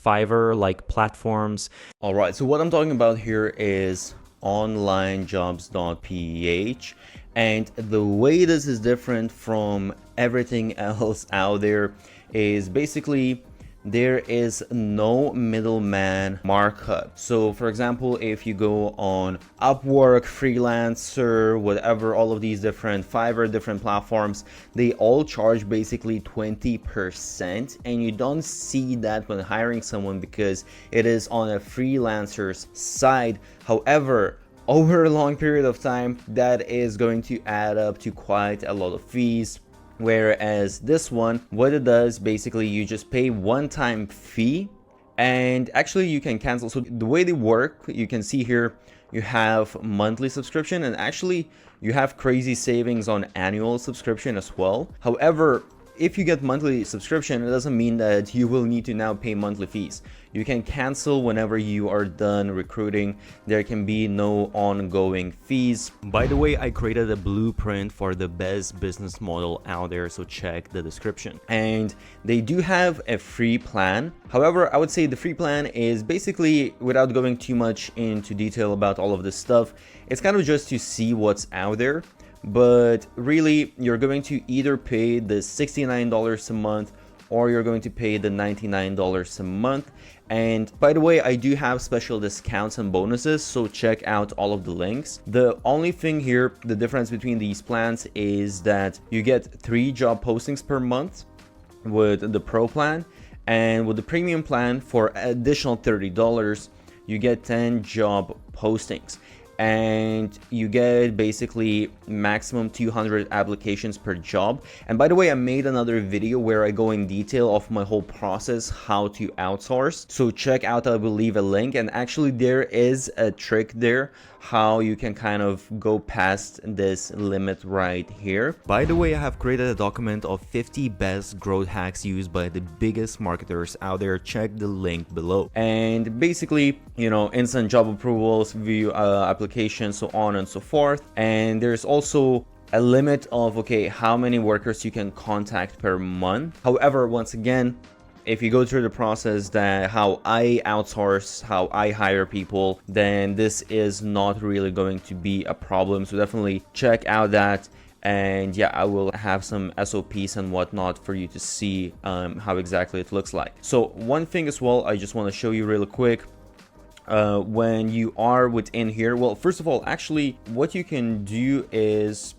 Fiverr like platforms. All right, so what I'm talking about here is onlinejobs.ph, and the way this is different from everything else out there is basically there is no middleman markup. So for example, if you go on Upwork, Freelancer, whatever, all of these different Fiverr, different platforms, they all charge basically 20%, and you don't see that when hiring someone because it is on a freelancer's side. However, over a long period of time, that is going to add up to quite a lot of fees. Whereas this one, what it does, basically you just pay one-time fee, and actually you can cancel. So the way they work, you can see here, you have monthly subscription, and actually you have crazy savings on annual subscription as well. However, if you get monthly subscription, it doesn't mean that you will need to now pay monthly fees. You can cancel whenever you are done recruiting. There can be no ongoing fees. By the way, I created a blueprint for the best business model out there, so check the description. And they do have a free plan. However, I would say the free plan is basically, without going too much into detail about all of this stuff, it's kind of just to see what's out there. But really, you're going to either pay the $69 a month or you're going to pay the $99 a month. And by the way, I do have special discounts and bonuses, so check out all of the links. The only thing here, the difference between these plans is that you get 3 job postings per month with the pro plan, and with the premium plan for additional $30, you get 10 job postings. And you get basically maximum 200 applications per job. And by the way, I made another video where I go in detail of my whole process, how to outsource. So check out, I will leave a link. And actually there is a trick there, how you can kind of go past this limit right here. By the way, I have created a document of 50 best growth hacks used by the biggest marketers out there. Check the link below. And basically, you know, instant job approvals, view applications, so on and so forth. And there's also a limit of, okay, how many workers you can contact per month. However, once again, if you go through the process that how I outsource, how I hire people, then this is not really going to be a problem. So definitely check out that. And yeah, I will have some SOPs and whatnot for you to see how exactly it looks like. So one thing as well, I just want to show you really quick. When you are within here, well, first of all, actually what you can do is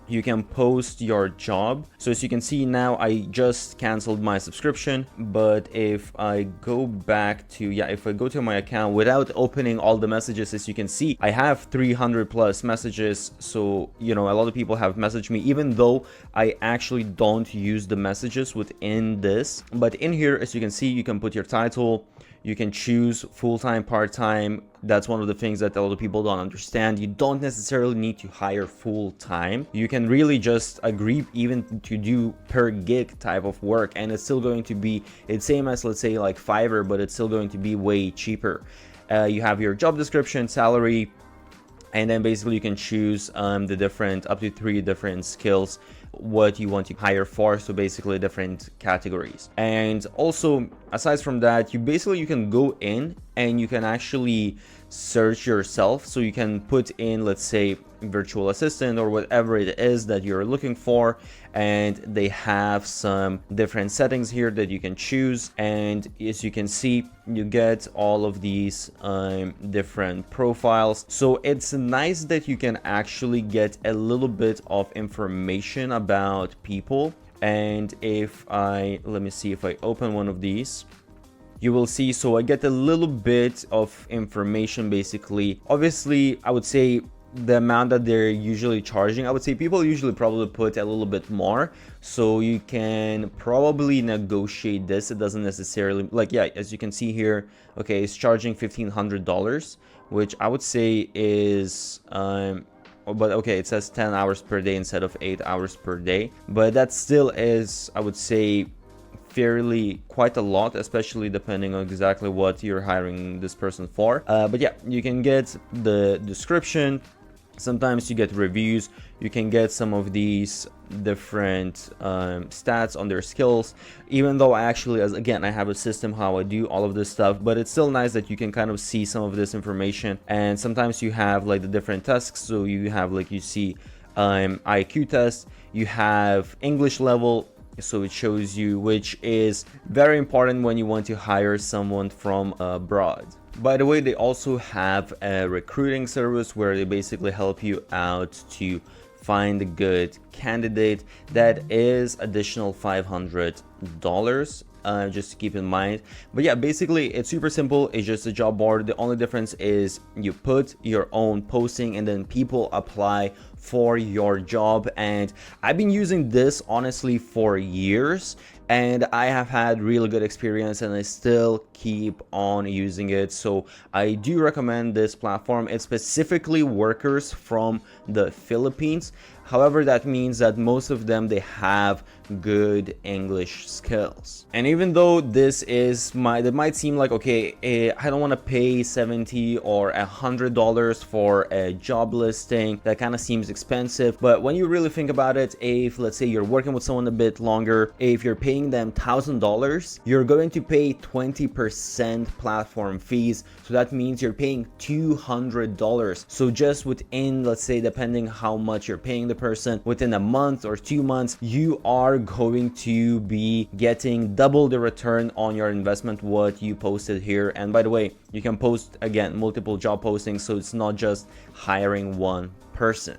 you can post your job. So as you can see now, I just canceled my subscription, but if I go back to, if I go to my account without opening all the messages, as you can see, I have 300 plus messages. So, you know, a lot of people have messaged me, even though I actually don't use the messages within this. But in here, as you can see, you can put your title. You can choose full-time, part-time. That's one of the things that a lot of people don't understand. You don't necessarily need to hire full-time. You can really just agree even to do per gig type of work, and it's still going to be, it's same as, let's say, like Fiverr, but it's still going to be way cheaper. You have your job description, salary, and then basically you can choose the different, up to 3 different skills, what you want to hire for, so basically different categories. And also, aside from that, you can go in and you can actually search yourself. So you can put in, let's say, virtual assistant or whatever it is that you're looking for, and they have some different settings here that you can choose. And as you can see, you get all of these different profiles. So it's nice that you can actually get a little bit of information about people. And if let me see, if I open one of these, you will see, so I get a little bit of information. Basically, obviously, I would say the amount that they're usually charging, I would say people usually probably put a little bit more, so you can probably negotiate this. It doesn't necessarily, like, as you can see here, okay, it's charging $1,500, which I would say is but okay, it says 10 hours per day instead of 8 hours per day, but that still is, I would say, fairly quite a lot, especially depending on exactly what you're hiring this person for. But yeah, you can get the description, Sometimes you get reviews, you can get some of these different stats on their skills. Even though I actually, as again, I have a system how I do all of this stuff, but it's still nice that you can kind of see some of this information. And sometimes you have like the different tasks, so you have like, you see IQ test, you have English level, so it shows you, which is very important when you want to hire someone from abroad. By the way, they also have a recruiting service where they basically help you out to find a good candidate. That is additional $500, just to keep in mind. But yeah, basically it's super simple. It's just a job board. The only difference is you put your own posting and then people apply for your job. And I've been using this honestly for years, and I have had really good experience, and I still keep on using it. So I do recommend this platform. It's specifically workers from the Philippines. However, that means that most of them, they have good English skills. And even though this is that might seem like, okay, I don't want to pay $70 or $100 for a job listing. That kind of seems expensive. But when you really think about it, if let's say you're working with someone a bit longer, if you're paying them $1,000, you're going to pay 20% platform fees. So that means you're paying $200. So just within, let's say, depending how much you're paying the person, within a month or 2 months, you are going to be getting double the return on your investment what you posted here. And by the way, you can post again multiple job postings, so it's not just hiring one person.